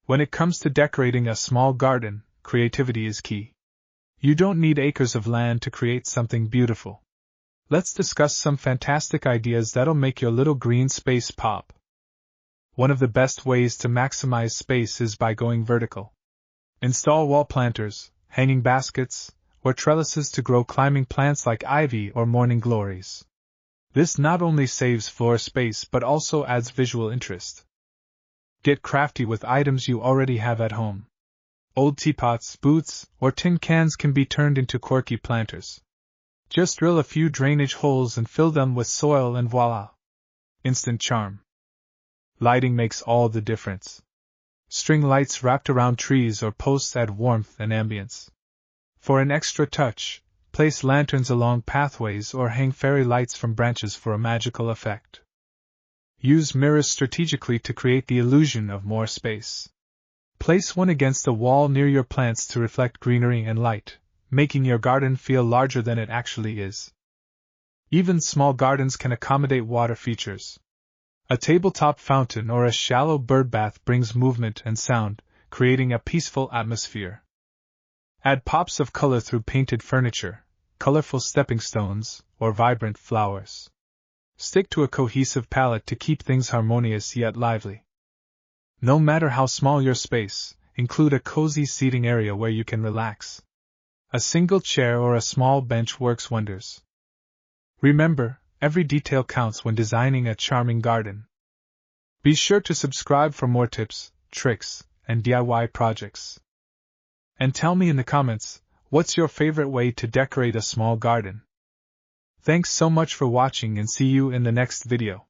When it comes to decorating a small garden, creativity is key. You don't need acres of land to create something beautiful. Let's discuss some fantastic ideas that'll make your little green space pop. One of the best ways to maximize space is by going vertical. Install wall planters, hanging baskets, or trellises to grow climbing plants like ivy or morning glories. This not only saves floor space but also adds visual interest. Get crafty with items you already have at home. Old teapots, boots, or tin cans can be turned into quirky planters. Just drill a few drainage holes and fill them with soil and voila! Instant charm. Lighting makes all the difference. String lights wrapped around trees or posts add warmth and ambience. For an extra touch, place lanterns along pathways or hang fairy lights from branches for a magical effect. Use mirrors strategically to create the illusion of more space. Place one against a wall near your plants to reflect greenery and light, making your garden feel larger than it actually is. Even small gardens can accommodate water features. A tabletop fountain or a shallow bird bath brings movement and sound, creating a peaceful atmosphere. Add pops of color through painted furniture, colorful stepping stones, or vibrant flowers. Stick to a cohesive palette to keep things harmonious yet lively. No matter how small your space, include a cozy seating area where you can relax. A single chair or a small bench works wonders. Remember, every detail counts when designing a charming garden. Be sure to subscribe for more tips, tricks, and DIY projects. And tell me in the comments, what's your favorite way to decorate a small garden? Thanks so much for watching and see you in the next video.